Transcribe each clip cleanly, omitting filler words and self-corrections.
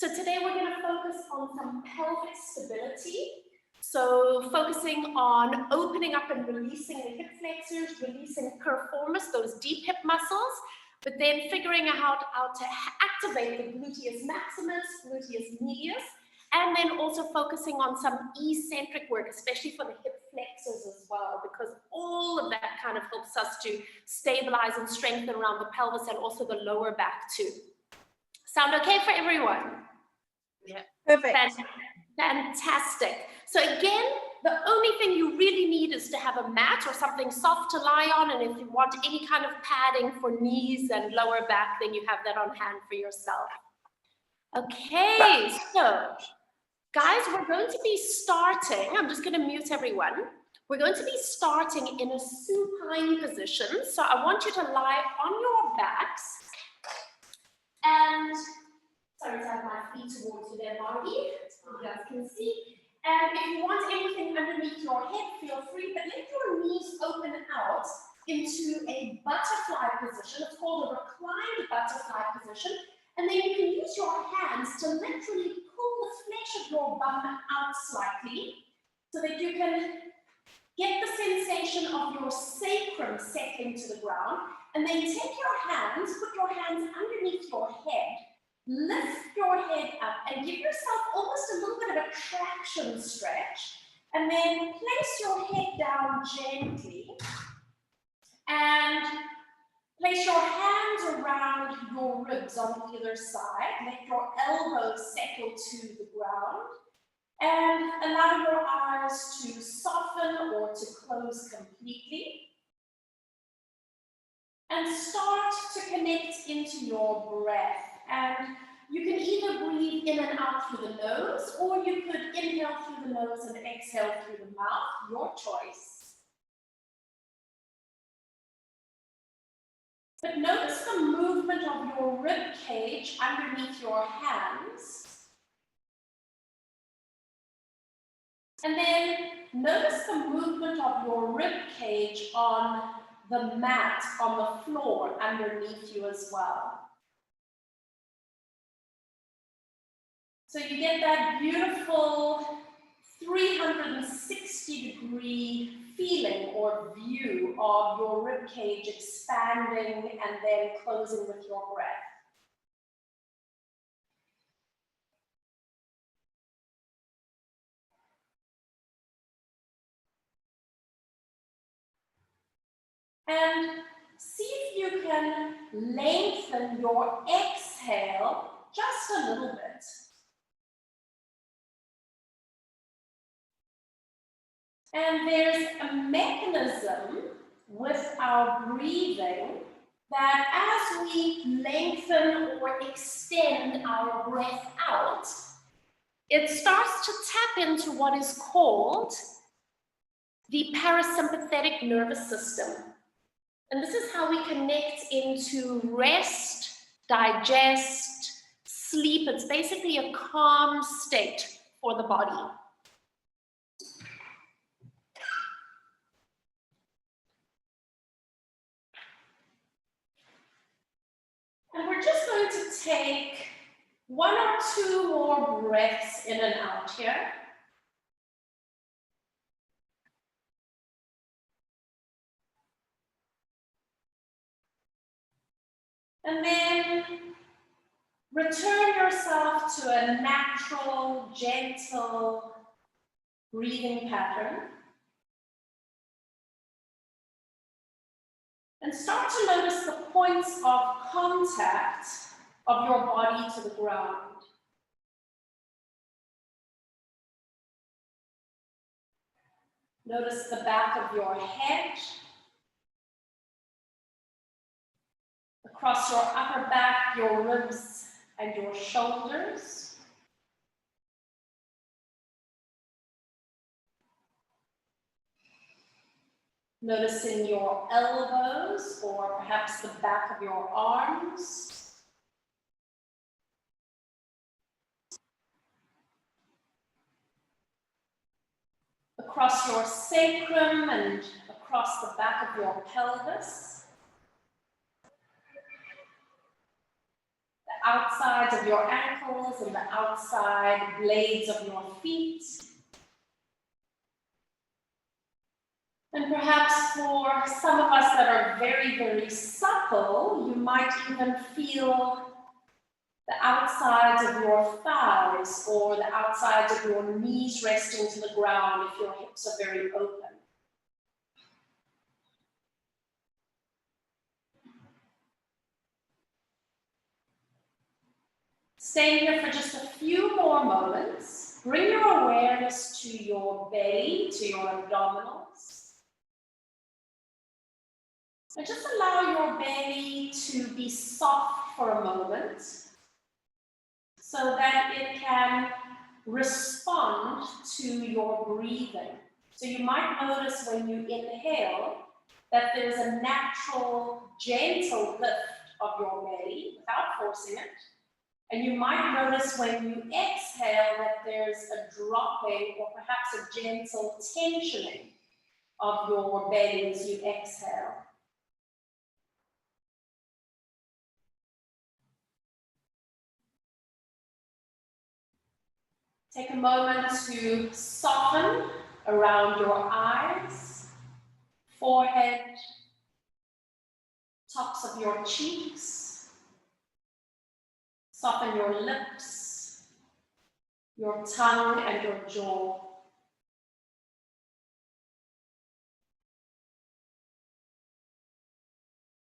So today we're going to focus on some pelvic stability. So focusing on opening up and releasing the hip flexors, releasing piriformis, those deep hip muscles, but then figuring out how to activate the gluteus maximus, gluteus medius, and then also focusing on some eccentric work, especially for the hip flexors as well, because all of that kind of helps us to stabilize and strengthen around the pelvis and also the lower back too. Sound okay for everyone? Yeah. Perfect. Fantastic. So again, the only thing you really need is to have a mat or something soft to lie on, and if you want any kind of padding for knees and lower back, then you have that on hand for yourself. Okay, so guys, we're going to be starting, I'm just going to mute everyone. We're going to be starting in a supine position. So I want you to lie on your backs and, sorry to have my feet towards you there, Margie, so you guys can see. And if you want anything underneath your head, feel free, but let your knees open out into a butterfly position. It's called a reclined butterfly position. And then you can use your hands to literally pull the flesh of your bum out slightly so that you can get the sensation of your sacrum settling to the ground. And then take your hands, put your hands underneath your head, lift your head up and give yourself almost a little bit of a traction stretch. And then place your head down gently and place your hands around your ribs on either side. Let your elbows settle to the ground. And allow your eyes to soften or to close completely. And start to connect into your breath. And you can either breathe in and out through the nose, or you could inhale through the nose and exhale through the mouth, your choice. But notice the movement of your rib cage underneath your hands. And then notice the movement of your rib cage on the mat, on the floor underneath you as well. So you get that beautiful 360-degree feeling or view of your rib cage expanding and then closing with your breath. And see if you can lengthen your exhale just a little bit. And there's a mechanism with our breathing that as we lengthen or extend our breath out, it starts to tap into what is called the parasympathetic nervous system. And this is how we connect into rest, digest, sleep. It's basically a calm state for the body. And we're just going to take 1 or 2 more breaths in and out here. And then return yourself to a natural, gentle breathing pattern. And start to notice the points of contact of your body to the ground. Notice the back of your head, across your upper back, your ribs and your shoulders. Noticing your elbows or perhaps the back of your arms. Across your sacrum and across the back of your pelvis. outsides of your ankles and the outside blades of your feet. And perhaps for some of us that are very, very supple, you might even feel the outsides of your thighs or the outsides of your knees resting to the ground if your hips are very open. Stay here for just a few more moments. Bring your awareness to your belly, to your abdominals. And just allow your belly to be soft for a moment so that it can respond to your breathing. So you might notice when you inhale that there's a natural, gentle lift of your belly without forcing it. And you might notice when you exhale that there's a dropping or perhaps a gentle tensioning of your belly as you exhale. Take a moment to soften around your eyes, forehead, tops of your cheeks. Soften your lips, your tongue, and your jaw.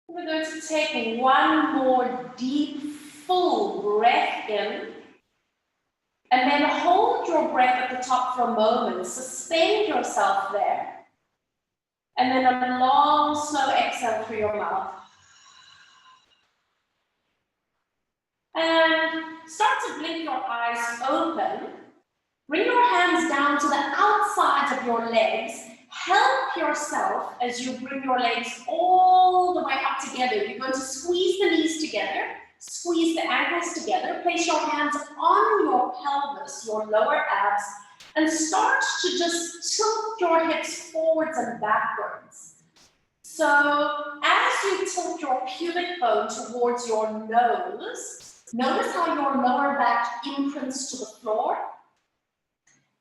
We're going to take one more deep, full breath in, and then hold your breath at the top for a moment. Suspend yourself there. And then a long, slow exhale through your mouth. And start to blink your eyes open. Bring your hands down to the outsides of your legs. Help yourself as you bring your legs all the way up together. You're going to squeeze the knees together, squeeze the ankles together, place your hands on your pelvis, your lower abs, and start to just tilt your hips forwards and backwards. So as you tilt your pubic bone towards your nose, notice how your lower back imprints to the floor.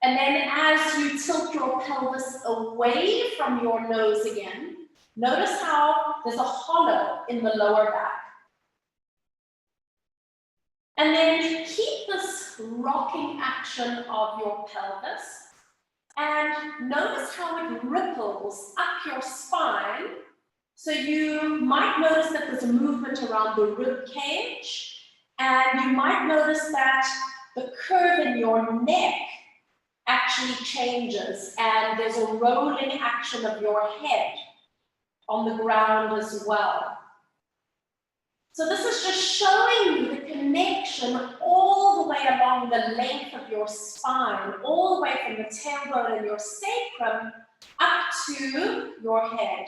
And then as you tilt your pelvis away from your nose again, notice how there's a hollow in the lower back. And then keep this rocking action of your pelvis. And notice how it ripples up your spine. So you might notice that there's a movement around the rib cage. And you might notice that the curve in your neck actually changes, and there's a rolling action of your head on the ground as well. So this is just showing you the connection all the way along the length of your spine, all the way from the tailbone and your sacrum up to your head.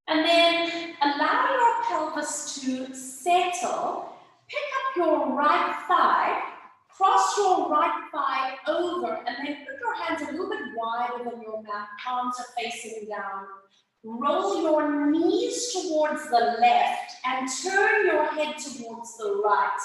And then allow your pelvis to settle. Pick up your right thigh, cross your right thigh over, and then put your hands a little bit wider than your mat, palms are facing down. Roll your knees towards the left and turn your head towards the right.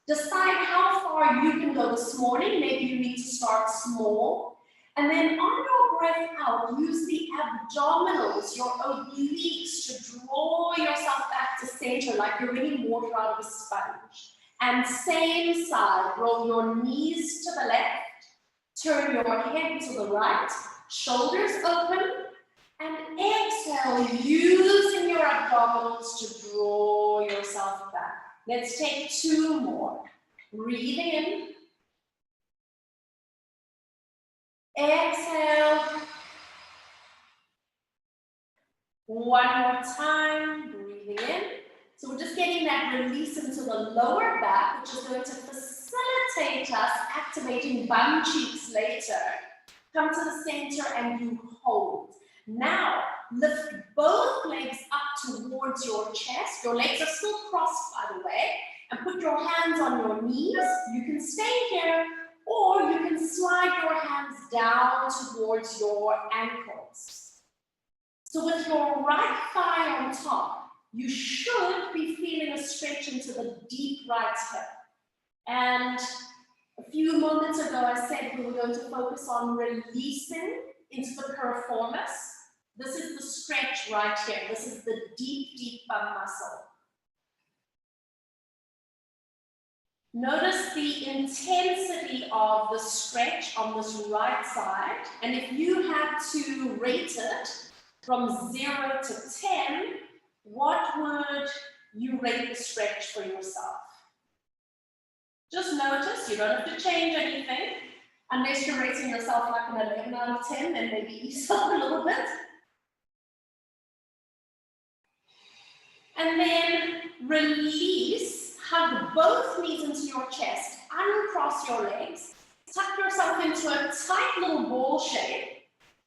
Decide how far you can go this morning. Maybe you need to start small. And then on your breath out, use the abdominals, your obliques, to draw yourself back to center like you're bringing water out of a sponge. And same side, roll your knees to the left, turn your head to the right, shoulders open, and exhale, using your abdominals to draw yourself back. Let's take two more. Breathing in. Exhale. One more time, breathing in. So we're just getting that release into the lower back, which is going to facilitate us activating bum cheeks later. Come to the center and you hold. Now, lift both legs up towards your chest. Your legs are still crossed, by the way, and put your hands on your knees. You can stay here, or you can slide your hands down towards your ankles. So with your right thigh on top, you should be feeling a stretch into the deep right hip. And a few moments ago, I said we were going to focus on releasing into the piriformis. This is the stretch right here. This is the deep, deep bum muscle. Notice the intensity of the stretch on this right side. And if you had to rate it from 0 to 10, what would you rate the stretch for yourself? Just notice, you don't have to change anything. Unless you're rating yourself like an 11 out of 10, then maybe ease up a little bit. And then release, hug both knees into your chest, uncross your legs, tuck yourself into a tight little ball shape.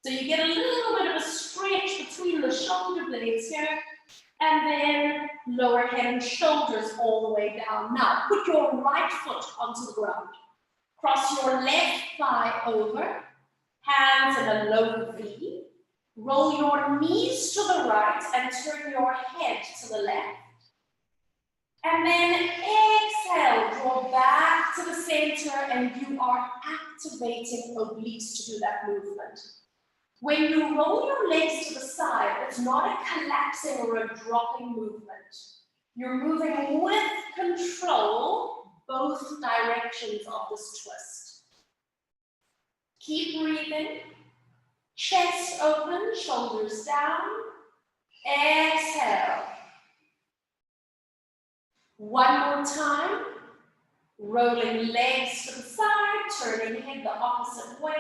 So you get a little bit of a stretch between the shoulder blades here, and then lower head and shoulders all the way down. Now, put your right foot onto the ground. Cross your left thigh over, hands in a low V. Roll your knees to the right and turn your head to the left. And then exhale, draw back to the center, and you are activating obliques to do that movement. When you roll your legs to the side, it's not a collapsing or a dropping movement. You're moving with control both directions of this twist. Keep breathing. Chest open, shoulders down. Exhale. One more time. Rolling legs to the side, turning head the opposite way.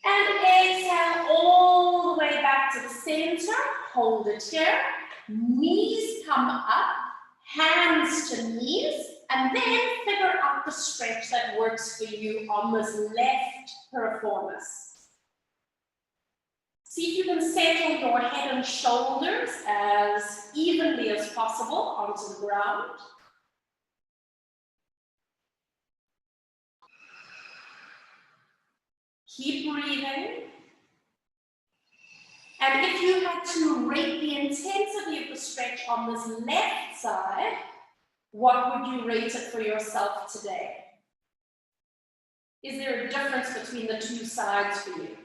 And exhale all the way back to the center. Hold it here. Knees come up, hands to knees, and then figure out the stretch that works for you on this left piriformis. See if you can settle your head and shoulders as evenly as possible onto the ground. Keep breathing. And if you had to rate the intensity of the stretch on this left side, what would you rate it for yourself today? Is there a difference between the two sides for you?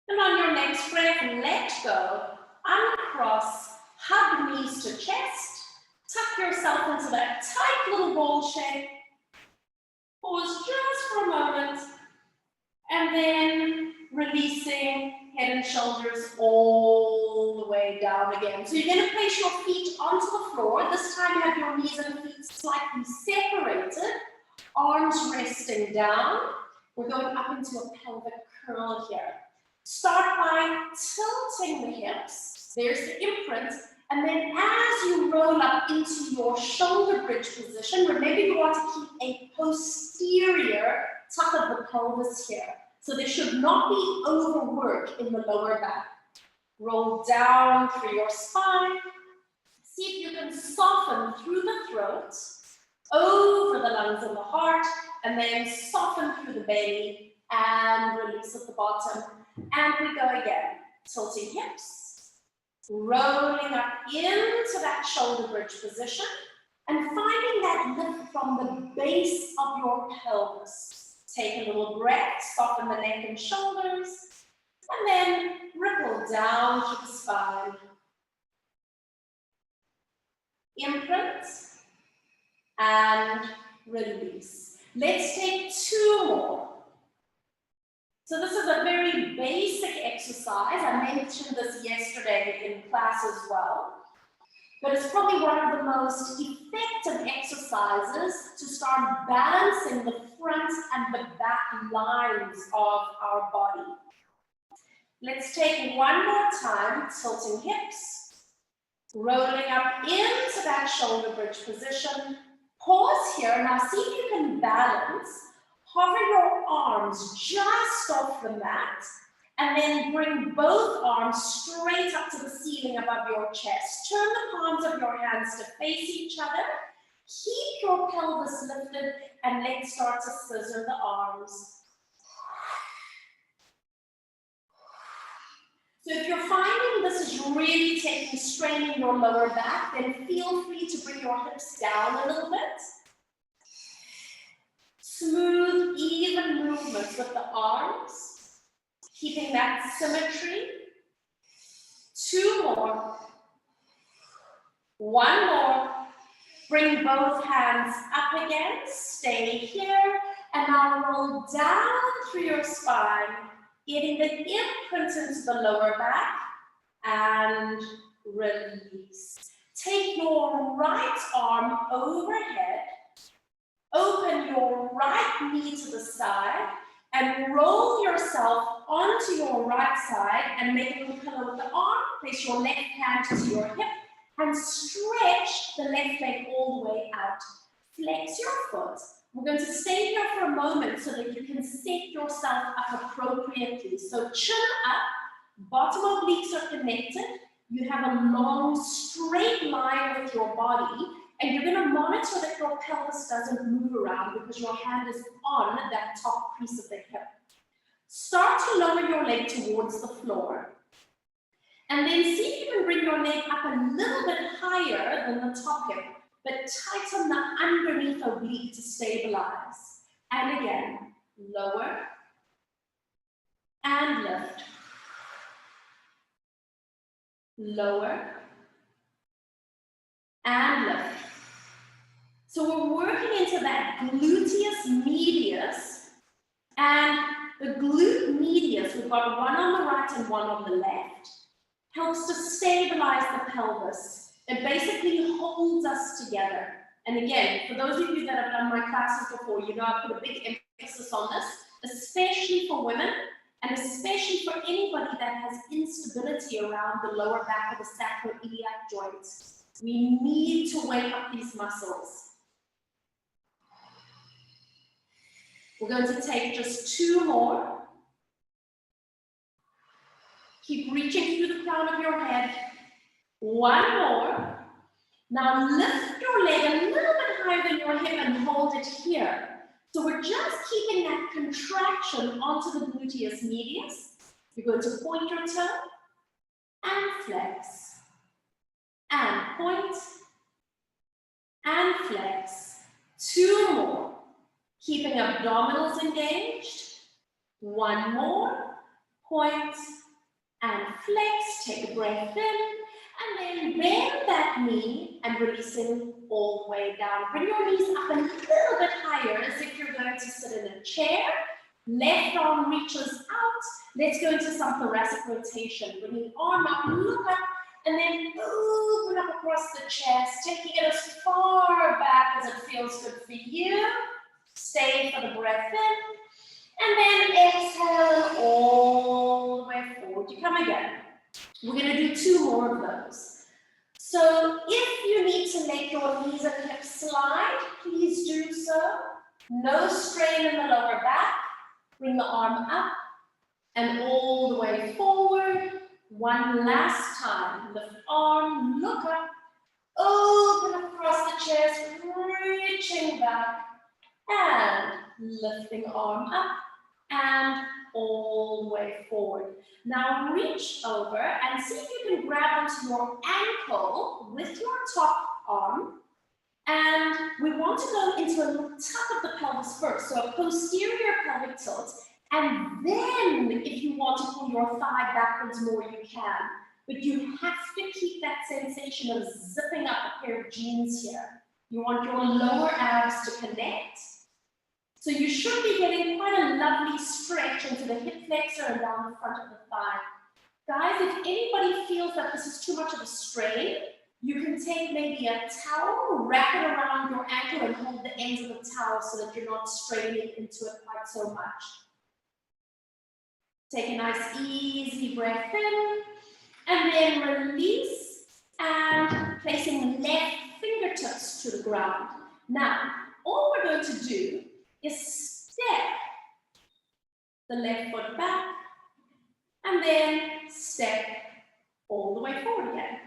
And on your next breath, let go, uncross, hug knees to chest, tuck yourself into that tight little ball shape. Pause just for a moment, and then releasing head and shoulders all the way down again. So you're going to place your feet onto the floor. This time you have your knees and feet slightly separated, arms resting down. We're going up into a pelvic curl here. Start by tilting the hips. There's the imprint. And then as you roll up into your shoulder bridge position, remember you want to keep a posterior tuck of the pelvis here. So there should not be overwork in the lower back. Roll down through your spine. See if you can soften through the throat, over the lungs and the heart, and then soften through the belly and release at the bottom. And we go again, tilting hips, rolling up into that shoulder bridge position, and finding that lift from the base of your pelvis. Take a little breath, soften the neck and shoulders, and then ripple down to the spine. Imprint and release. Let's take two more. So this is a very basic exercise. I mentioned this yesterday in class as well. But it's probably one of the most effective exercises to start balancing the front and the back lines of our body. Let's take one more time, tilting hips, rolling up into that shoulder bridge position. Pause here. Now see if you can balance. Hover your arms just off the mat, and then bring both arms straight up to the ceiling above your chest. Turn the palms of your hands to face each other. Keep your pelvis lifted, and let's start to scissor the arms. So if you're finding this is really taking strain in your lower back, then feel free to bring your hips down a little bit. Smooth, even movements with the arms, keeping that symmetry. 2 more. 1 more. Bring both hands up again, stay here, and now roll down through your spine, getting the imprint into the lower back, and release. Take your right arm overhead, open your right knee to the side, and roll yourself onto your right side and make a little pillow with the arm. Place your left hand to your hip and stretch the left leg all the way out. Flex your foot. We're going to stay here for a moment so that you can set yourself up appropriately. So chin up, bottom obliques are connected. You have a long, straight line with your body, and you're going to monitor that your pelvis doesn't move around because your hand is on that top crease of the hip. Start to lower your leg towards the floor. And then see if you can bring your leg up a little bit higher than the top hip, but tighten the underneath oblique to stabilize. And again, lower and lift. Lower and lift. So we're working into that gluteus medius, and the glute medius, we've got one on the right and one on the left, helps to stabilize the pelvis. It basically holds us together. And again, for those of you that have done my classes before, you know I put a big emphasis on this, especially for women, and especially for anybody that has instability around the lower back of the sacroiliac joints. We need to wake up these muscles. We're going to take just 2 more. Keep reaching through the crown of your head. 1 more. Now lift your leg a little bit higher than your hip and hold it here. So we're just keeping that contraction onto the gluteus medius. You're going to point your toe and flex. And point and flex. 2 more. Keeping abdominals engaged. 1 more. Point and flex. Take a breath in. And then bend that knee and releasing all the way down. Bring your knees up a little bit higher as if you're going to sit in a chair. Left arm reaches out. Let's go into some thoracic rotation. Bring the arm up, look up, and then open up across the chest, taking it as far back as it feels good for you. Stay for the breath in. And then exhale all the way forward. You come again. We're going to do 2 more of those. So if you need to make your knees and hips slide, please do so. No strain in the lower back. Bring the arm up and all the way forward. One last time. Lift arm, look up, open across the chest, reaching back, and lifting arm up and all the way forward. Now reach over and see if you can grab onto your ankle with your top arm. And we want to go into a little tuck of the pelvis first, so a posterior pelvic tilt. And then if you want to pull your thigh backwards more, you can. But you have to keep that sensation of zipping up a pair of jeans here. You want your lower abs to connect. So you should be getting quite a lovely stretch into the hip flexor and down the front of the thigh. Guys, if anybody feels that this is too much of a strain, you can take maybe a towel, wrap it around your ankle and hold the ends of the towel so that you're not straining into it quite so much. Take a nice easy breath in and then release and placing left fingertips to the ground. Now, all we're going to do is step the left foot back and then step all the way forward again.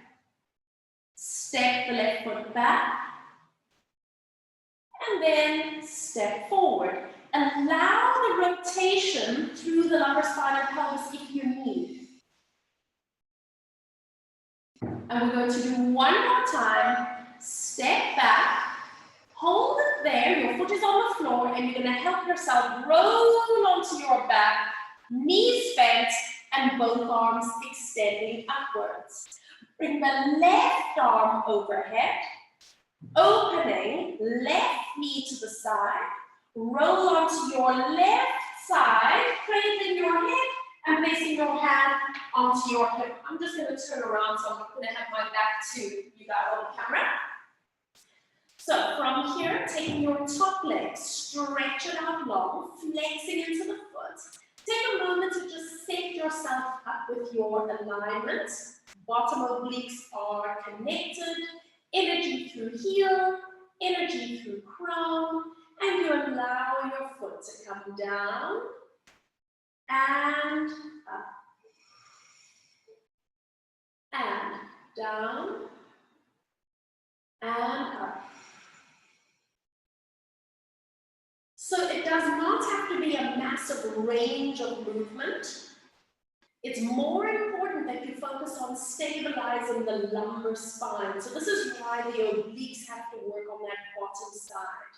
Step the left foot back and then step forward. Allow the rotation through the lumbar spine and pelvis if you need. And we're going to do one more time. Step back, hold it there, your foot is on the floor, and you're going to help yourself roll onto your back, knees bent, and both arms extending upwards. Bring the left arm overhead, opening, left knee to the side, roll onto your left side, cradling your head, and placing your hand onto your hip. I'm just going to turn around, so I'm not going to have my back to you guys on the camera. So from here, taking your top leg, stretch it out long, flexing into the foot. Take a moment to just set yourself up with your alignment. Bottom obliques are connected, energy through heel, energy through crown, and you allow your foot to come down and up, and down, and up. So it does not have to be a massive range of movement. It's more important that you focus on stabilizing the lumbar spine. So this is why the obliques have to work on that bottom side.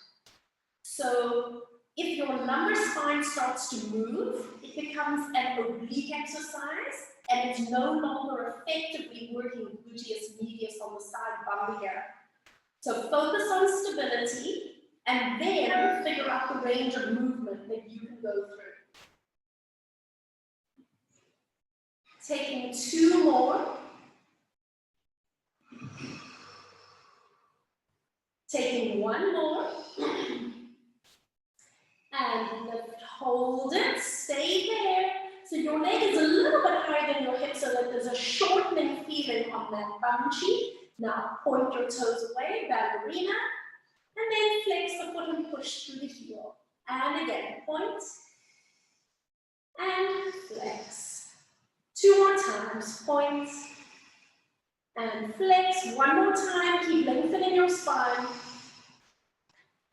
So if your lumbar spine starts to move, it becomes an oblique exercise, and it's no longer effectively working gluteus medius on the side bump here. So focus on stability, and then figure out the range of movement that you can go through. Taking two more. Taking one more. And lift, hold it, stay there. So your leg is a little bit higher than your hip so that there's a shortening feeling on that bum cheek. Now point your toes away, ballerina. And then flex the foot and push through the heel. And again, point and flex. Two more times, point and flex. One more time, keep lengthening your spine.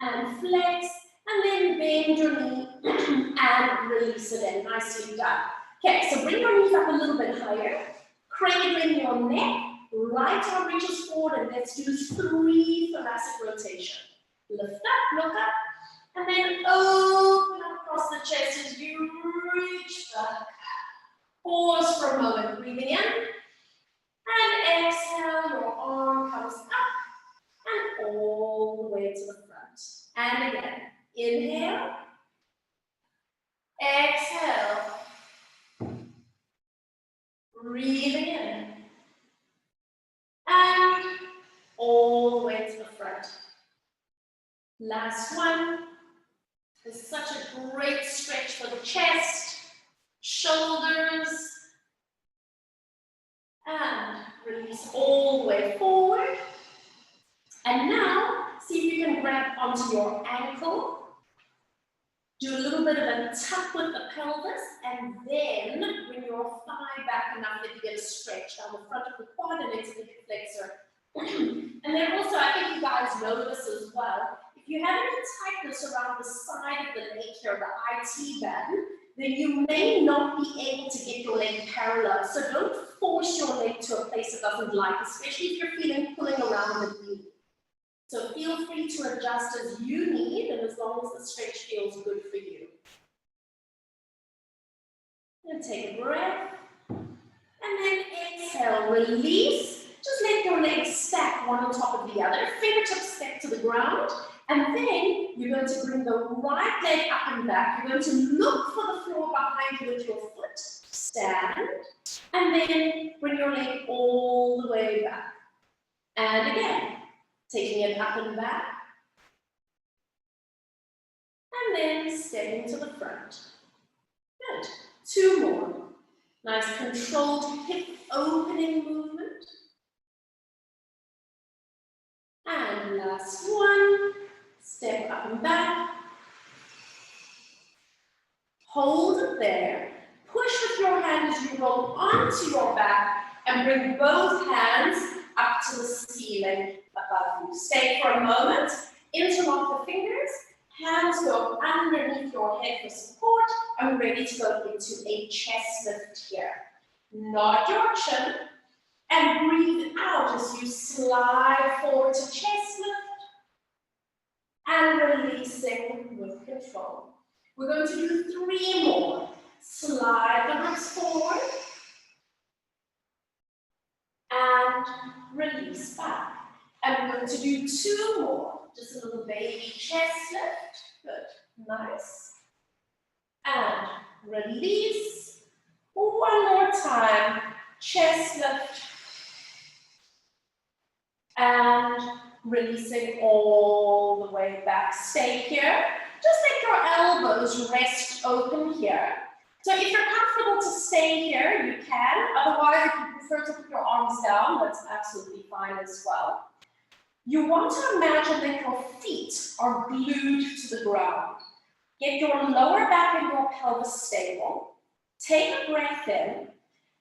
And flex, and then bend your knee and release it in. Nicely done. Okay, so bring your knees up a little bit higher. Cradling your neck, right arm reaches forward, and let's do 3 thoracic rotation. Lift up, look up, and then open up across the chest as you reach back. Pause for a moment, breathing in, and exhale, your arm comes up and all the way to the front. And again, inhale, exhale, breathing in, and all the way to the front. Last one. This is such a great stretch for the chest, shoulders, and release all the way forward. And now, see if you can grab onto your ankle. Do a little bit of a tuck with the pelvis, and then bring your thigh back enough that you get a stretch down the front of the quad and into the hip flexor. And then also, I think you guys know this as well. If you have any tightness around the side of the leg here, the IT band, then you may not be able to get your leg parallel. So don't force your leg to a place it doesn't like, especially if you're feeling pulling around the knee. So feel free to adjust as you need, and as long as the stretch feels good for you. And take a breath, and then exhale, release. Just let your legs stack one on top of the other, fingertips step to the ground, and then you're going to bring the right leg up and back. You're going to look for the floor behind you with your foot, stand, and then bring your leg all the way back. And again, taking it up and back, and then stepping to the front. Good. 2 more. Nice controlled hip opening movement. And last one. Step up and back. Hold it there. Push with your hand as you roll onto your back and bring both hands up to the ceiling above you. Stay for a moment. Interlock the fingers. Hands go underneath your head for support, and we're ready to go into a chest lift here. Nod your chin and breathe breathe out as you slide forward to chest lift and releasing with control. We're going to do 3 more. Slide the hips forward and release back. And we're going to do 2 more. Just a little baby chest lift. Good. Nice. And release. 1 more time. Chest lift. And releasing all the way back. Stay here. Just let your elbows rest open here. So if you're comfortable to stay here, you can. Otherwise, if you prefer to put your arms down, that's absolutely fine as well. You want to imagine that your feet are glued to the ground. Get your lower back and your pelvis stable. Take a breath in.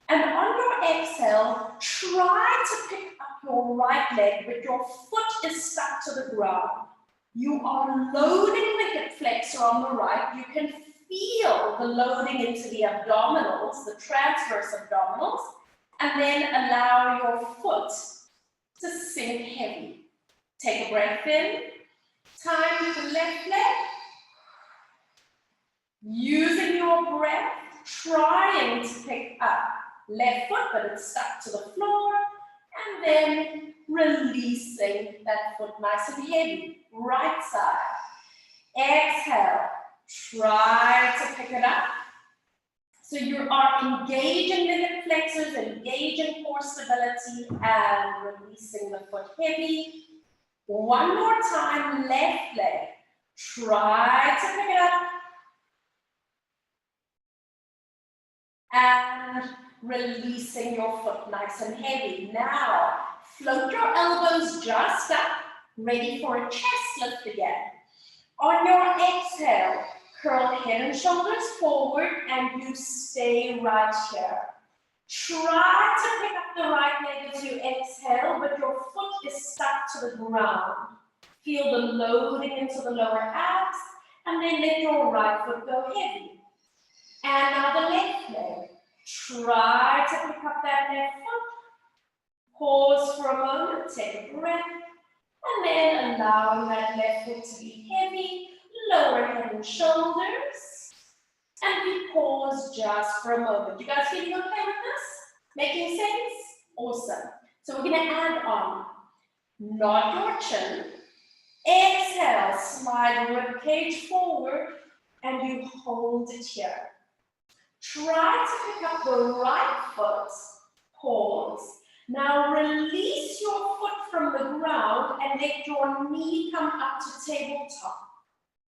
And on your exhale, try to pick up your right leg, but your foot is stuck to the ground. You are loading the hip flexor on the right. You can feel the loading into the abdominals, the transverse abdominals, and then allow your foot to sink heavy. Take a breath in. Time to left leg. Using your breath, trying to pick up left foot, but it's stuck to the floor, and then releasing that foot nice and heavy. Right side. Exhale. Try to pick it up. So you are engaging the hip flexors, engaging core stability, and releasing the foot heavy. 1 more time, left leg. Try to pick it up. And releasing your foot nice and heavy. Now, float your elbows just up, ready for a chest lift again. On your exhale, curl head and shoulders forward, and you stay right here. Try to pick up the right leg as you exhale, but your foot is stuck to the ground. Feel the loading into the lower abs, and then let your right foot go heavy. And now the left leg. Try to pick up that left foot. Pause for a moment, take a breath, and then allowing that left foot to be heavy. Lower head and shoulders. And we pause just for a moment. You guys feeling okay with this? Making sense? Awesome. So we're going to add on. Nod your chin. Exhale, slide rib cage forward, and you hold it here. Try to pick up the right foot. Pause. Now release your foot from the ground and let your knee come up to tabletop.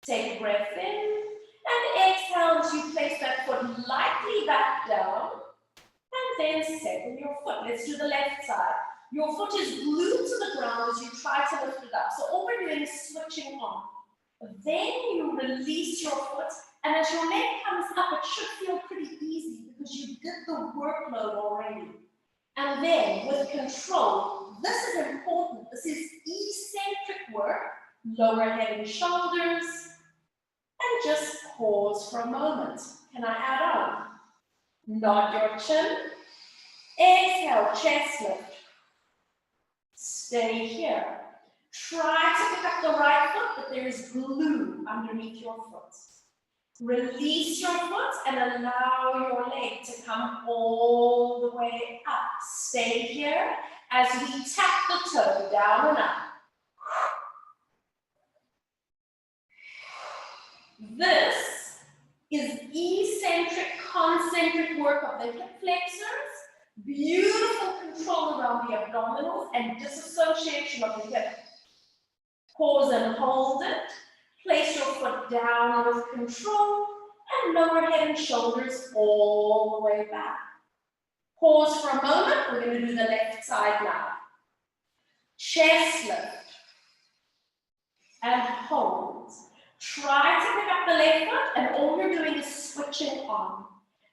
Take a breath in and exhale as you place that foot lightly back down, and then settle your foot. Let's do the left side. Your foot is glued to the ground as you try to lift it up. So all we're doing is switching on. Then you release your foot, and as your leg comes up, it should feel pretty easy because you did the workload already. And then with control, this is important. This is eccentric work. Lower head and shoulders. And just pause for a moment. Can I add on? Nod your chin. Exhale, chest lift. Stay here. Try to pick up the right foot, but there is glue underneath your foot. Release your foot and allow your leg to come all the way up. Stay here as we tap the toe down and up. This is eccentric, concentric work of the hip flexors, beautiful control around the abdominals, and disassociation of the hip. Pause and hold it. Place your foot down with control, and lower head and shoulders all the way back. Pause for a moment. We're going to do the left side now. Chest lift. And hold. Try to pick up the left foot, and all you're doing is switching on.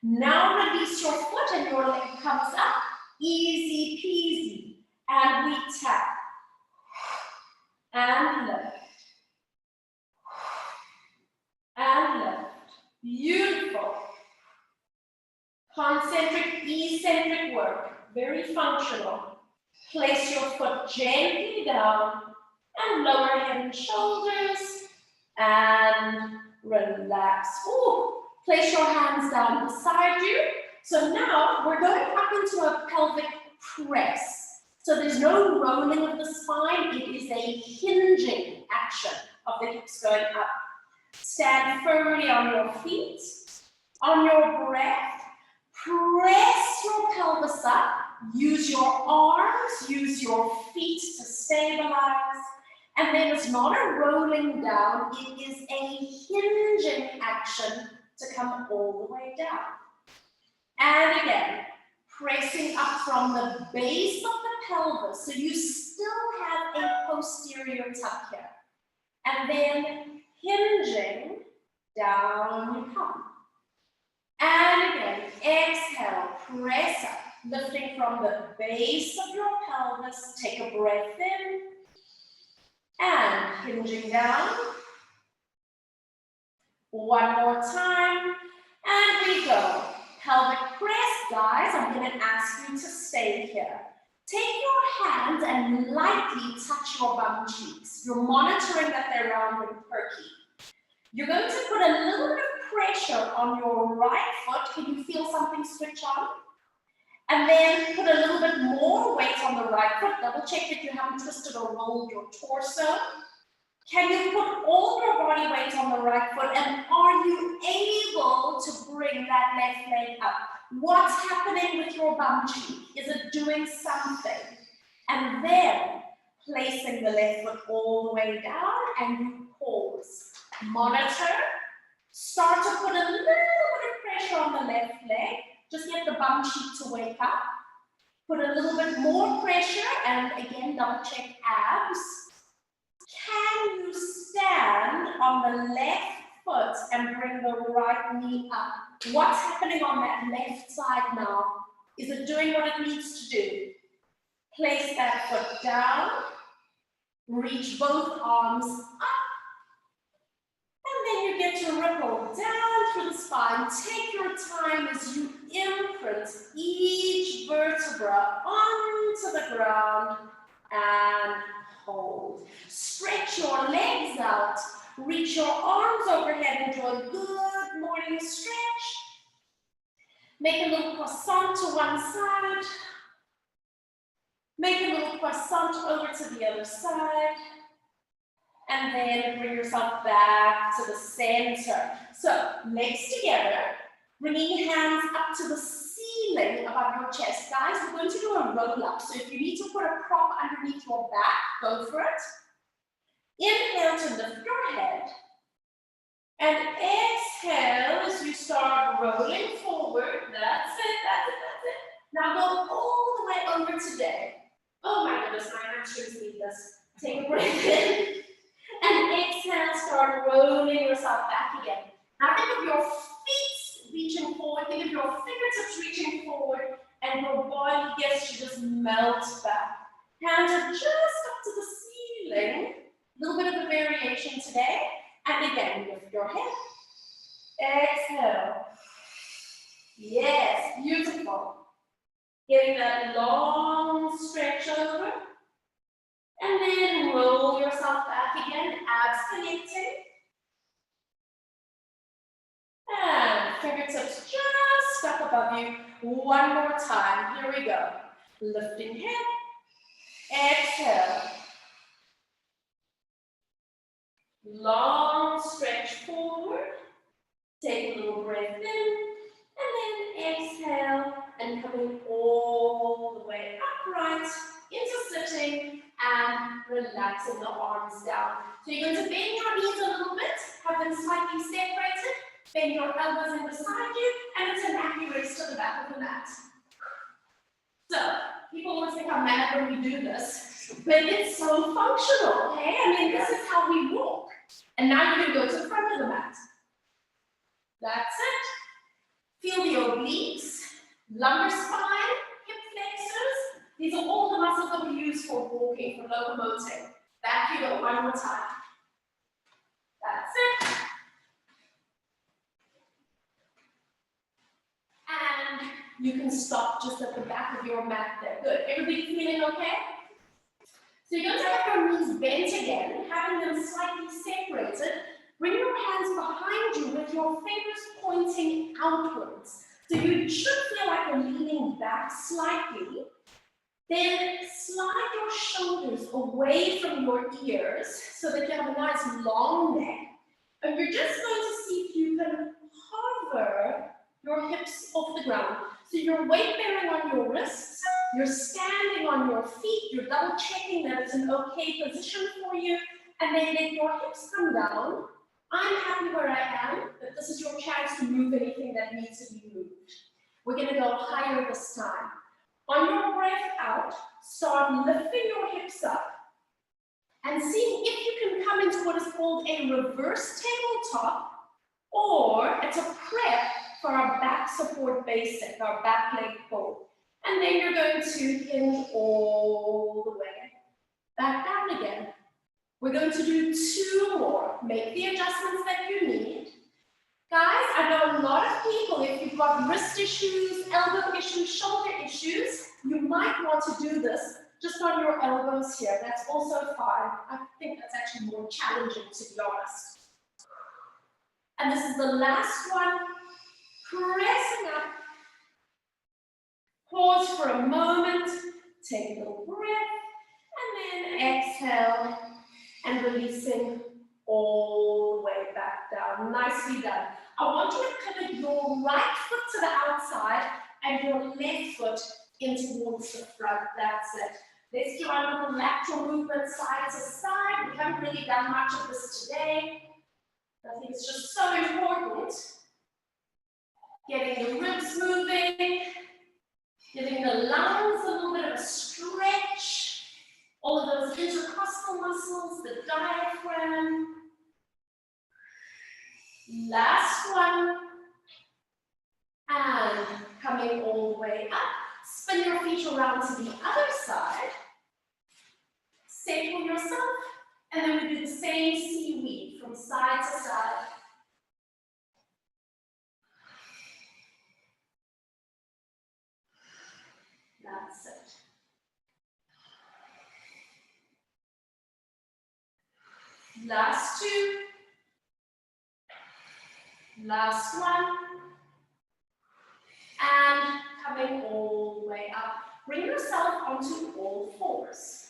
Now release your foot and your leg comes up. Easy peasy. And we tap. And lift. And lift. Beautiful. Concentric, eccentric work. Very functional. Place your foot gently down and lower head and shoulders and relax. Ooh. Place your hands down beside you. So now we're going up into a pelvic press. So there's no rolling of the spine. It is a hinging action of the hips going up. Stand firmly on your feet. On your breath, press your pelvis up. Use your arms, use your feet to stabilize. And then it's not a rolling down, it is a hinging action to come all the way down. And again, pressing up from the base of the pelvis, so you still have a posterior tuck here. And then hinging, down you come. And again, exhale, press up, lifting from the base of your pelvis, take a breath in, and hinging down. One more time, and we go. Pelvic press, guys, I'm going to ask you to stay here. Take your hands and lightly touch your bum cheeks. You're monitoring that they're round and perky. You're going to put a little bit of pressure on your right foot. Can you feel something switch on? And then put a little bit more weight on the right foot. Double check that you haven't twisted or rolled your torso. Can you put all your body weight on the right foot? And are you able to bring that left leg up? What's happening with your bum cheek? Is it doing something? And then placing the left foot all the way down and you pause. Monitor. Start to put a little bit of pressure on the left leg. Just get the bum cheek to wake up. Put a little bit more pressure and again double check abs. Can you stand on the left foot and bring the right knee up? What's happening on that left side now? Is it doing what it needs to do? Place that foot down. Reach both arms up. And then you get to ripple down through the spine. Take your time as you imprint each vertebra onto the ground and hold. Stretch your legs out. Reach your arms overhead and do a good morning stretch. Make a little croissant to one side. Make a little croissant over to the other side. And then bring yourself back to the center. So, legs together, bringing hands up to the ceiling above your chest. Guys, we're going to do a roll up. So if you need to put a prop underneath your back, go for it. Inhale to lift your head. And exhale as you start rolling forward. That's it, that's it, that's it. Now go all the way over today. Oh my goodness, my hamstrings need this. Take a breath in. And exhale, start rolling yourself back again. Now think of your feet reaching forward, think of your fingertips reaching forward, and your body gets to just melt back. Hands are just up to the ceiling. A little bit of a variation today. And again, lift your head. Exhale. Yes, beautiful. Getting that long stretch over. And then roll yourself back again, abs connecting. And fingertips just up above you. One more time. Here we go. Lifting head. Exhale. Long stretch forward. Take a little breath in. And then exhale. And coming all the way upright into sitting. And relaxing the arms down. So you're going to bend your knees a little bit, have them slightly separated, bend your elbows in beside you, and it's a nappy race to the back of the mat. So, people always think I'm mad when we do this, but it's so functional, okay? I mean, this is how we walk. And now you can go to the front of the mat. That's it. Feel the obliques, lumbar spine, hip flexors. These are all the muscles that we use for walking, for locomoting. Back you go, one more time. That's it. And you can stop just at the back of your mat there. Good. Everybody feeling okay? So you're going to have your knees bent again, having them slightly separated. Bring your hands behind you with your fingers pointing outwards. So you should feel like you're leaning back slightly. Then slide your shoulders away from your ears so that you have a nice long neck. And you're just going to see if you can hover your hips off the ground. So you're weight bearing on your wrists, you're standing on your feet, you're double checking that it's an okay position for you, and then let your hips come down. I'm happy where I am, but this is your chance to move anything that needs to be moved. We're going to go higher this time. On your breath out, start lifting your hips up and seeing if you can come into what is called a reverse tabletop, or it's a prep for our back support basic, our back leg pull. And then you're going to hinge all the way back down again. We're going to do 2 more. Make the adjustments that you need. Guys, I know a lot of people, if you've got wrist issues, elbow issues, shoulder issues, you might want to do this just on your elbows here. That's also fine. I think that's actually more challenging, to be honest. And this is the last one. Pressing up. Pause for a moment. Take a little breath. And then exhale. And releasing all the way back down. Nicely done. I want you to pivot your right foot to the outside and your left foot in towards the front. That's it. Let's do our little lateral movement side to side. We haven't really done much of this today. I think it's just so important. Getting the ribs moving, giving the lungs a little bit of a stretch. All of those intercostal muscles, the diaphragm. Last one. And coming all the way up. Spin your feet around to the other side. Settle yourself. And then we do the same seaweed from side to side. That's it. Last 2. Last one. And coming all the way up. Bring yourself onto all 4s.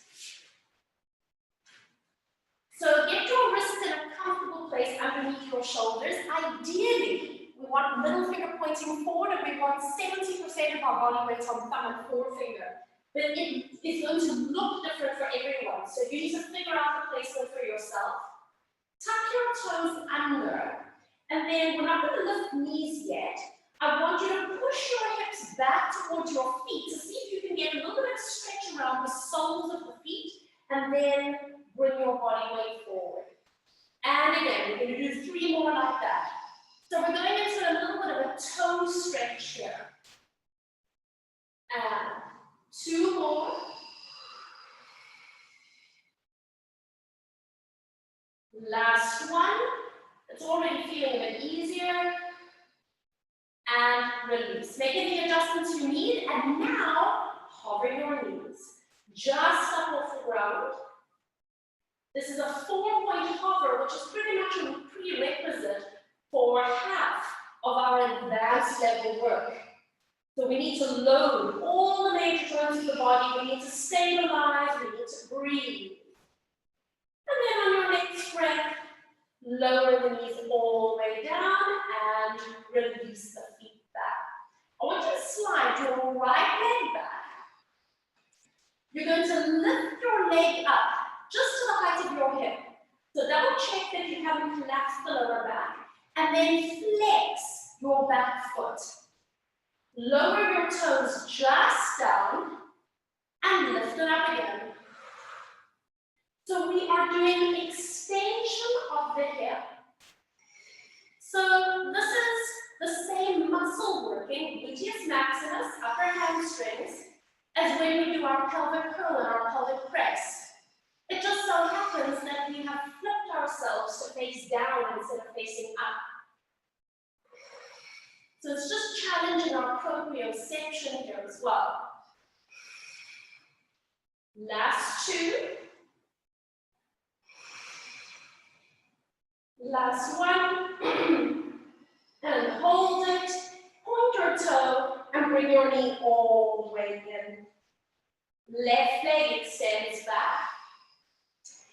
So get your wrists in a comfortable place underneath your shoulders. Ideally, we want middle finger pointing forward, and we want 70% of our body weight on thumb and forefinger. But it is going to look different for everyone. So you need to figure out the placement for yourself. Tuck your toes under, and then we're not going to lift knees yet. I want you to push your hips back towards your feet to see if you can get a little bit of stretch around the soles of the feet, and then bring your body weight forward. And again, we're going to do 3 more like that. So we're going into a little bit of a toe stretch here. And 2 more. Last one. It's already feeling a bit easier. And release. Make any adjustments you need. And now, hover your knees. Just up off the ground. This is a 4-point hover, which is pretty much a prerequisite for half of our advanced level work. So we need to load all the major joints of the body. We need to stabilize. We need to breathe. And then on your next breath, lower the knees all the way down and release the feet back. I want you to slide your right leg back. You're going to lift your leg up just to the height of your hip. So double check that you haven't collapsed the lower back. And then flex your back foot. Lower your toes just down and lift it up again. So we are doing extension of the hip. So this is the same muscle working, gluteus maximus, upper hamstrings, as when we do our pelvic curl and our pelvic press. It just so happens that we have flipped ourselves to face down instead of facing up. So it's just challenging our proprioception here as well. Last two. Last one. And hold it. Point your toe and bring your knee all the way in. Left leg extends back.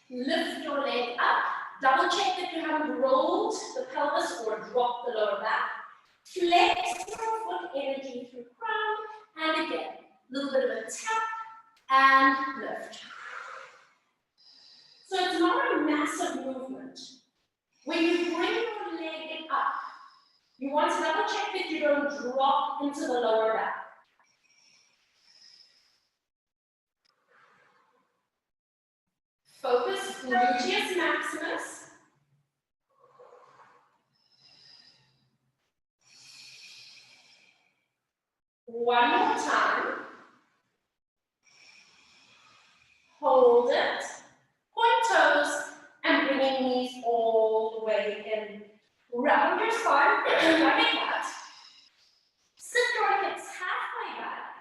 Lift your leg up. Double check that you haven't rolled the pelvis or dropped the lower back. Flex your foot energy through crown. And again, a little bit of a tap and lift. So it's not a massive movement. When you bring your leg up, you want to double check that you don't drop into the lower back. Focus gluteus maximus. One more time. Hold it. Point toes and bringing knees all the way in. Round your spine like a cat. Sit your hips halfway back.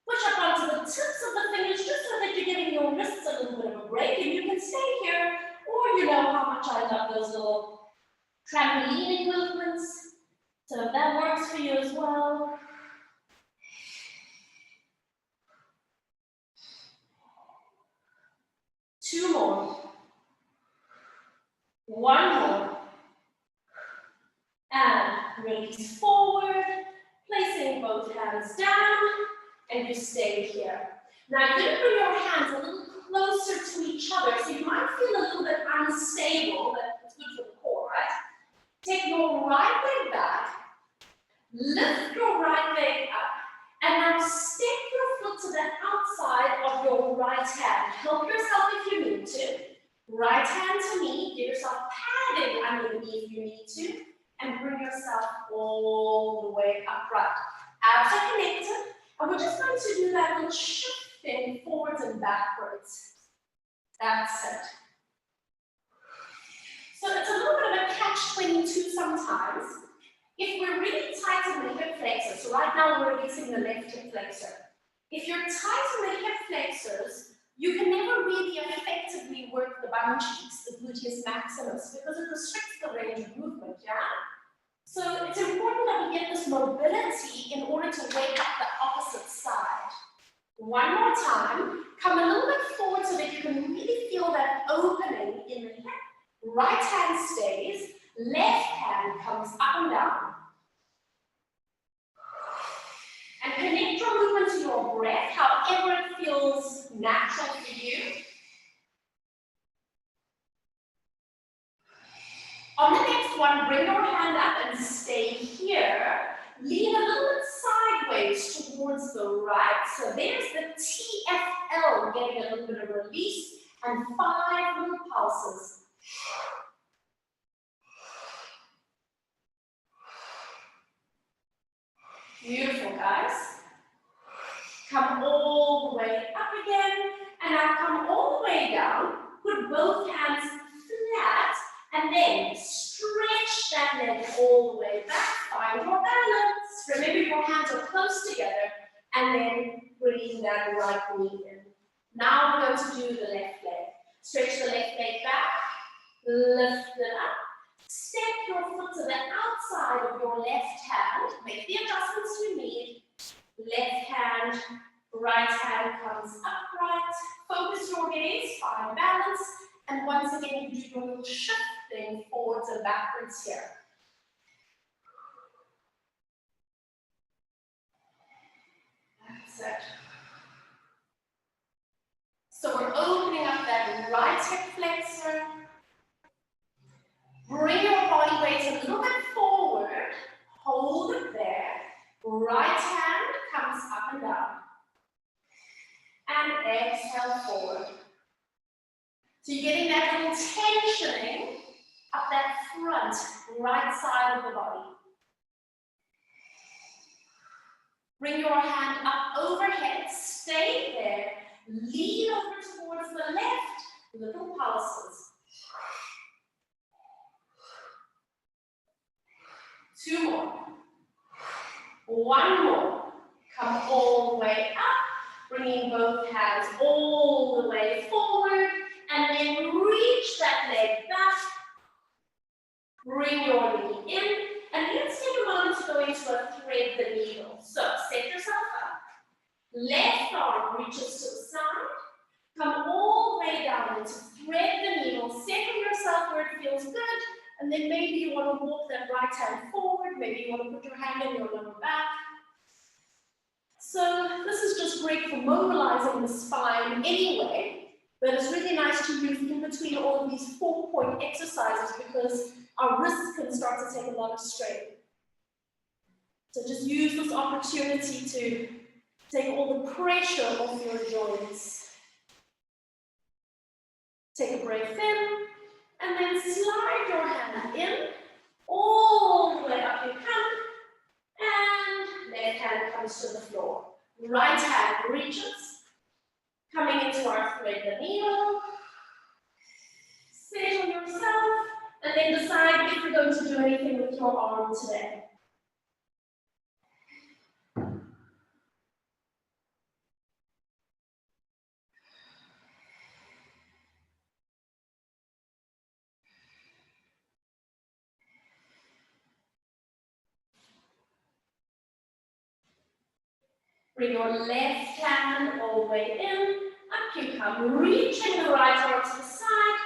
Push up onto the tips of the fingers just so that you're giving your wrists a little bit of a break. And you can stay here, or you know how much I love those little trampolining movements. So if that works for you as well. Two more. One more. And release forward, placing both hands down, and you stay here. Now you're going to bring your hands a little closer to each other, so you might feel a little bit unstable, but it's good for the core, right? Take your right leg back, lift your right leg up, and now step your foot to the outside of your right hand. Help yourself if you need to. Right hand to knee, give yourself padding under the knee if you need to, and bring yourself all the way upright. Abs are connected, and we're just going to do that little shifting forwards and backwards. That's it. So it's a little bit of a catch-22 sometimes. If we're really tight in the hip flexor, so right now we're releasing the left hip flexor. If you're tight in the hip flexors, you can never really effectively work the bum cheeks, the gluteus maximus, because it restricts the range of movement, yeah? So it's important that we get this mobility in order to wake up the opposite side. One more time, come a little bit forward so that you can really feel that opening in the hip. Right hand stays, left hand comes up and down. And connect your movement to your breath, however it feels natural for you. On the next one, bring your hand up and stay here. Lean a little bit sideways towards the right. So there's the TFL, getting a little bit of release, and 5 little pulses. Beautiful, guys. Come all the way up again, and now come all the way down. Put both hands flat, and then stretch that leg all the way back. Find your balance. Remember, your hands are close together, and then bring that right knee in. Now we're going to do the left leg. Stretch the left leg back, lift it up. Step your foot to the outside of your left hand. Make the adjustments you need. Left hand, right hand comes upright. Focus your gaze, find balance. And once again, you do your little shifting forwards and backwards here. That's it. So we're opening up that right hip flexor. Bring your body weight a little bit forward. Hold it there. Right hand comes up and down. And exhale forward. So you're getting that little tensioning up that front, right side of the body. Bring your hand up overhead. Stay there. Lean over towards the left. Little pulses. 2 more. One more. Come all the way up, bringing both hands all the way forward, and then reach that leg back. Bring your knee in, and let's take a moment to go into a thread the needle. So set yourself up. Left arm reaches to the side. Come all the way down into thread the needle. Settle yourself where it feels good, and then maybe you want to walk that right hand forward. Maybe you want to put your hand in your lower back. So this is just great for mobilizing the spine anyway, but it's really nice to use in between all of these 4-point exercises because our wrists can start to take a lot of strain. So just use this opportunity to take all the pressure off your joints. Take a breath in, and then slide your hand in, all the way up you come, and left hand comes to the floor. Right hand reaches, coming into our thread the needle. Settle yourself, and then decide if you're going to do anything with your arm today. Bring your left hand all the way in, up you come, reaching the right arm to the side,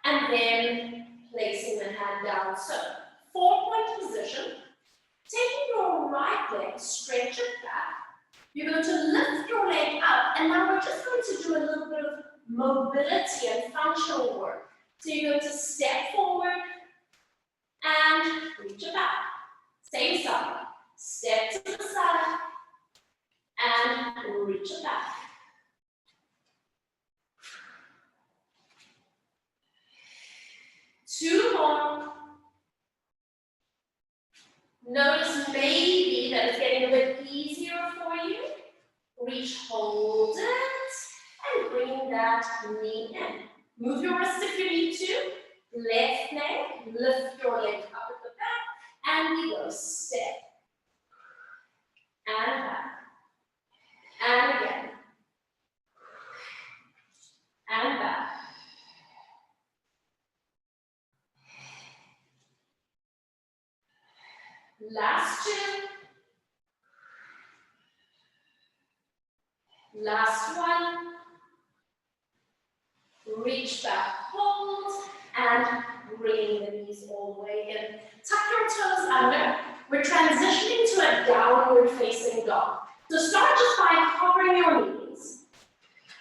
and then placing the hand down. So, 4-point position. Taking your right leg, stretch it back. You're going to lift your leg up, and now we're just going to do a little bit of mobility and functional work. So you're going to step forward and reach it back. Same side. Step to the side and reach it back. Two more. Notice maybe that it's getting a bit easier for you. Reach, hold it, and bring that knee in. Move your wrist if you need to. Left leg, lift your leg up at the back, and we go step. And back. And again. And back. Last two. Last one. Reach back, hold, and bring the knees all the way in. Tuck your toes under. We're transitioning to a downward facing dog. So start just by hovering your knees.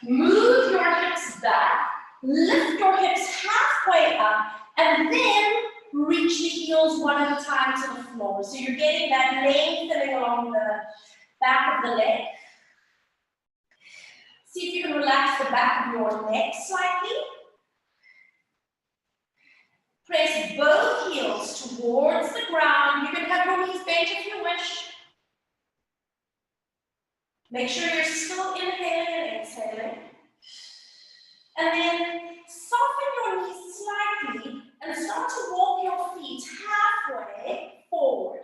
Move your hips back. Lift your hips halfway up, and then reach the heels one at a time to the floor. So you're getting that lengthening along the back of the leg. See if you can relax the back of your neck slightly. Press both heels towards the ground. You can have your knees bent if you wish. Make sure you're still inhaling and exhaling. And then soften your knees slightly and start to walk your feet halfway forward.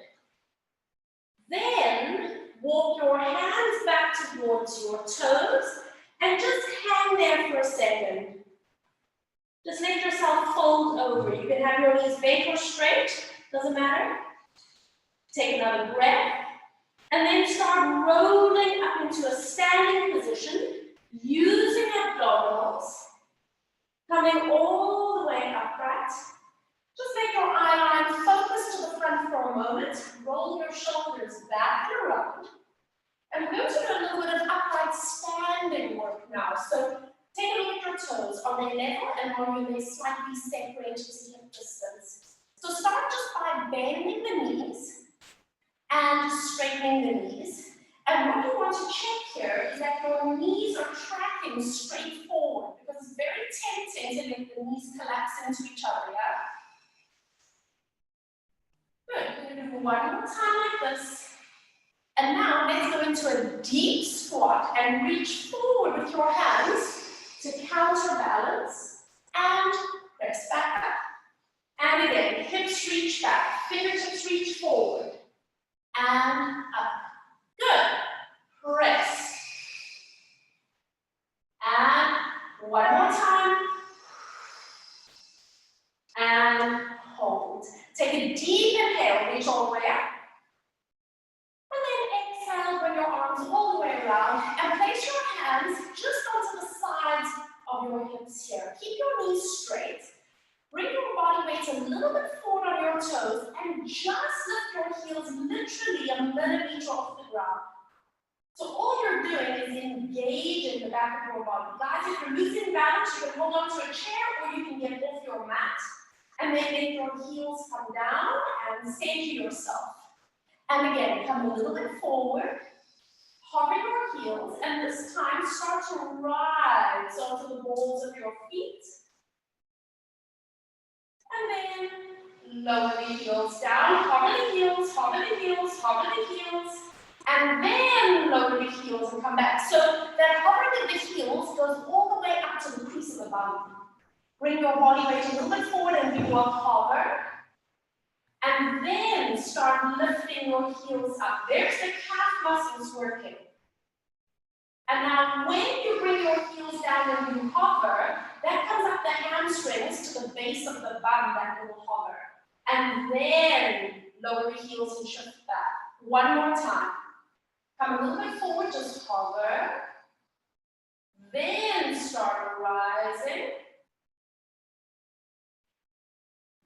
Then walk your hands back towards your toes and just hang there for a second. Just let yourself fold over. You can have your knees bent or straight, doesn't matter. Take another breath. And then start rolling up into a standing position, using abdominals, coming all the way upright. Just make your eye line focus to the front for a moment. Roll your shoulders back and around. And we're going to do a little bit of upright standing work now. So take a look at your toes. Are they level and are they slightly separated to hip distance? So start just by bending the knees and straightening the knees. And what you want to check here is that your knees are tracking straight forward because it's very tempting to let the knees collapse into each other, yeah? Good. We're going to do one more time like this. And now let's go into a deep squat and reach forward with your hands to counterbalance and press back up. And again, hips reach back, fingertips reach forward and up. One more time. And hold. Take a deep inhale, reach all the way up. And then exhale, bring your arms all the way around and place your hands just onto the sides of your hips here. Keep your knees straight. Bring your body weight a little bit forward on your toes and just lift your heels literally a millimeter off the ground. So all you're doing is engaging the back of your body. Guys, if you're losing balance, you can hold on to a chair or you can get off your mat and then make your heels come down and center yourself. And again, come a little bit forward, hover your heels, and this time start to rise onto the balls of your feet. And then lower the heels down, hover the heels, hover the heels, hover the heels, and then lower the heels and come back. So that hovering of the heels goes all the way up to the crease of the bum. Bring your body weight a little bit forward and do a hover. And then start lifting your heels up. There's the calf muscles working. And now when you bring your heels down and you hover, that comes up the hamstrings to the base of the bum, that little hover. And then lower the heels and shift back. One more time. Come a little bit forward, just hover. Then start rising.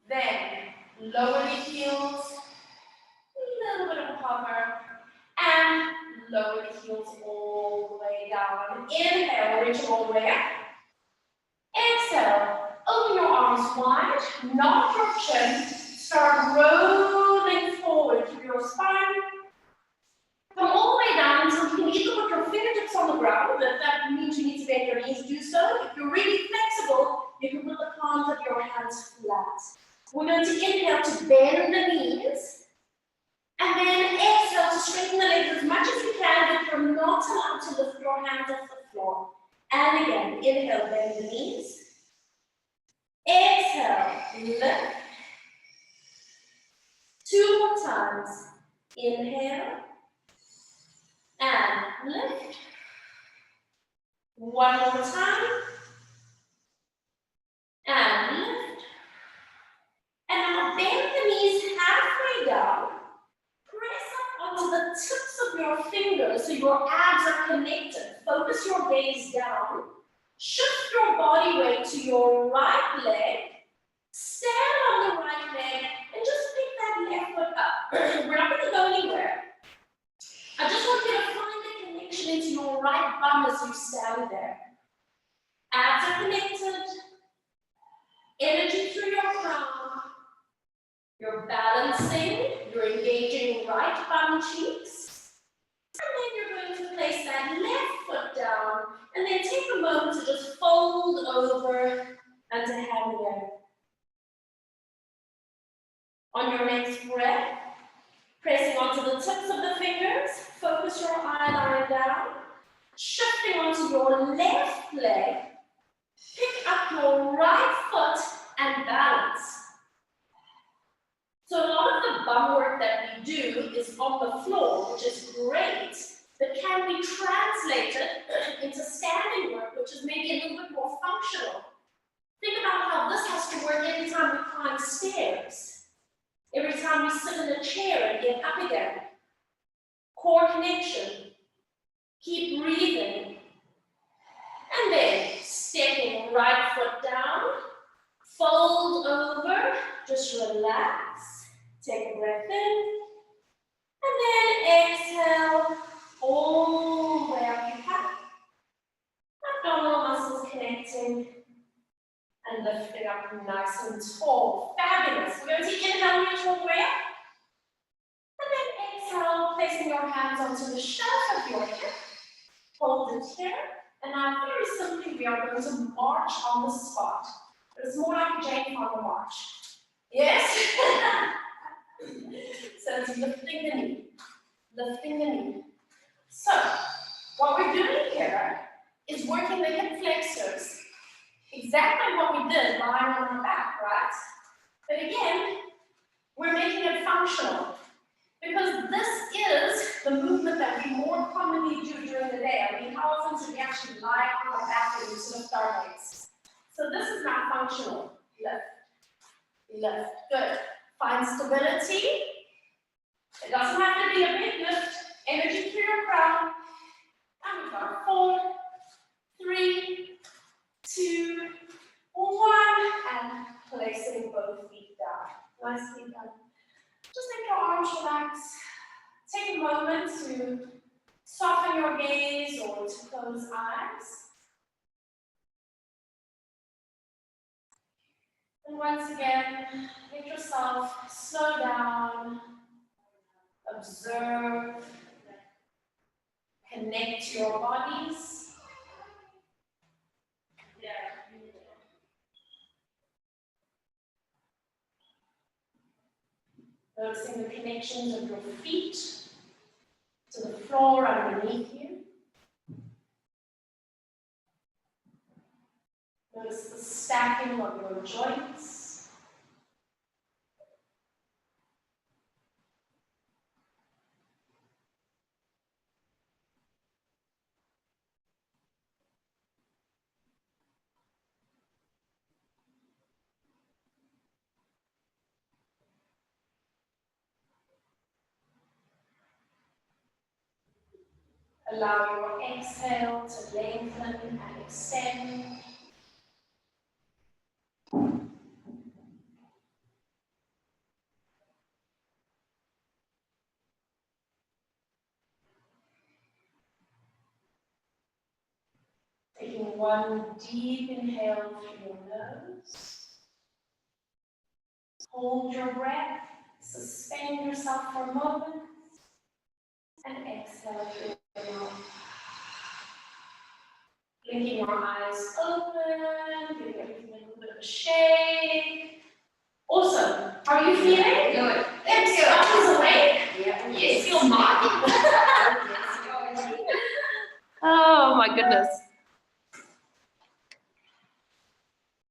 Then lower the heels, a little bit of hover, and lower the heels all the way down. Inhale, reach all the way up. Exhale, open your arms wide, knock your chin, start rolling forward. Keep your spine. Come all the way down until you can either put your fingertips on the ground, if that means you need to bend your knees, do so. If you're really flexible, you can put the palms of your hands flat. We're going to inhale to bend the knees, and then exhale to straighten the legs as much as you can, but you're not allowed to lift your hands off the floor. And again, inhale, bend the knees. Exhale, lift. Two more times. Inhale, and lift. One more time, and lift. And now bend the knees halfway down. Press up onto the tips of your fingers so your abs are connected. Focus your gaze down. Shift your body weight to your right leg. Stand on the right leg and just pick that left foot up. We're not going to go anywhere. I just want you to find the connection into your right bum as you stand there. Abs are connected. Energy through your crown. You're balancing. You're engaging right bum cheeks. And then you're going to place that left foot down. And then take a moment to just fold over and to hang there. On your next breath, pressing onto the tips of the fingers, focus your eye line down, shifting onto your left leg, pick up your right foot and balance. So a lot of the bum work that we do is on the floor, which is great, but can be translated into standing work, which is maybe a little bit more functional. Think about how this has to work every time we climb stairs, every time we sit in a chair and get up again. Core connection. Keep breathing. And then stepping right foot down, fold over, just relax. Take a breath in, and then exhale, all the way up your back. Abdominal muscles connecting, and lifting up nice and tall. Fabulous. We're going to inhale, reach all the way up. And then exhale, placing your hands onto the shelf of your hip. Hold it here. And now, very simply, we are going to march on the spot. It's more like a Jane Fonda march. Yes? So it's lifting the knee. Lifting the knee. So, what we're doing here is working the hip flexors. Exactly what we did lying on our back, right? But again, we're making it functional. Because this is the movement that we more commonly do during the day. I mean, how often do we actually lie on our back and we lift our legs? functional. Lift, lift, good. Find stability. It doesn't have to be a big lift. Energy through your crown. And we've got 4, 3, 2, 1, and placing both feet down. Nicely done. Just let your arms relax. Take a moment to soften your gaze or to close eyes. And once again, let yourself slow down, observe, connect to your bodies. Noticing the connections of your feet to the floor underneath you. Notice the stacking of your joints. Allow your exhale to lengthen and extend. Taking one deep inhale through your nose. Hold your breath. Suspend yourself for a moment. And exhale through your mouth. Blinking your eyes open, giving everything a little bit of a shake. Awesome. How are you feeling? Good. Yes, arms awake. Yeah. Yes. Feel mighty. Oh my goodness.